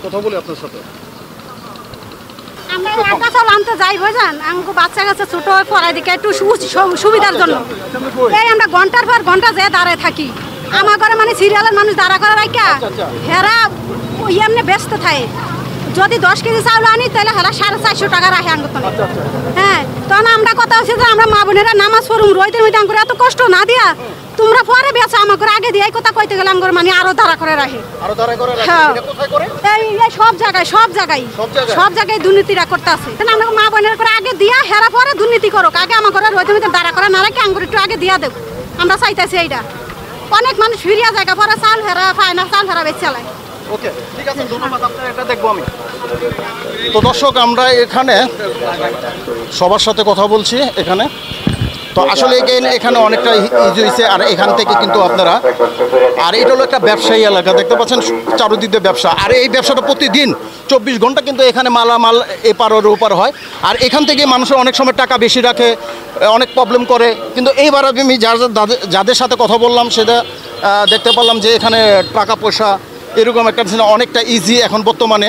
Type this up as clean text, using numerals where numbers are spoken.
কথা বলি আপনার সাথে। আমরা একা চল আনতে যাই বুঝলেন, আমাকে বাচ্চা কাছে ছোট পড়াই দিকে একটু সুবিধার জন্য এই আমরা ঘন্টার পর ঘন্টা যেয়ে দাঁড়ায় থাকি। আমার ঘরে মানে সিরিয়ালের মানুষ দাঁড়া করে রাখা হেরা এমনি ব্যস্ত থাকে। যদি 10 কেজি চাউল আনি তাহলে হেরা 450 টাকা রাখে আঙ্গুর। হ্যাঁ, তখন আমরা কথা হচ্ছে যে আমরা মা বোনেরা নামাজ পড়ুম রইতে রইতে আঙ্গুর এত কষ্ট না দিয়া তোমরা পরে বেছো আমাকে আগে দিয়ে কথা কইতে গেলে আঙ্গুর মানে আরো দাঁড়া করে রাখে। এই সব জায়গায় দুর্নীতিরা করতে আছে। আমরা মা বোনের করে আগে দিয়া হেরা পরে দুর্নীতি করো, আগে আমার ঘরে রইতে রইতে দাঁড়া করে না রাখে আঙ্গুর একটু আগে দিয়া দেব। আমরা চাইতেছি এইটা। অনেক মানুষ ফিরিয়া জায়গা পরে চাল হেরা পায় না, চাল হেরা বেচ চালায়। ওকে, ঠিক আছে, ধন্যবাদ। আপনার এটা দেখবো আমি। তো দর্শক, আমরা এখানে সবার সাথে কথা বলছি এখানে। তো আসলে এখানে অনেকটা ইজি হয়েছে। আর এখান থেকে কিন্তু আপনারা, আর এটা হলো একটা ব্যবসায়ী এলাকা, দেখতে পাচ্ছেন চারদিকে ব্যবসা। আর এই ব্যবসাটা প্রতিদিন 24 ঘন্টা কিন্তু এখানে মালামাল এপার ওপার হয়। আর এখান থেকে মানুষের অনেক সময় টাকা বেশি রাখে, অনেক প্রবলেম করে। কিন্তু এইবার আমি যাদের সাথে কথা বললাম সেটা দেখতে পারলাম যে এখানে টাকা পয়সা এরকম একটা অনেকটা ইজি এখন বর্তমানে।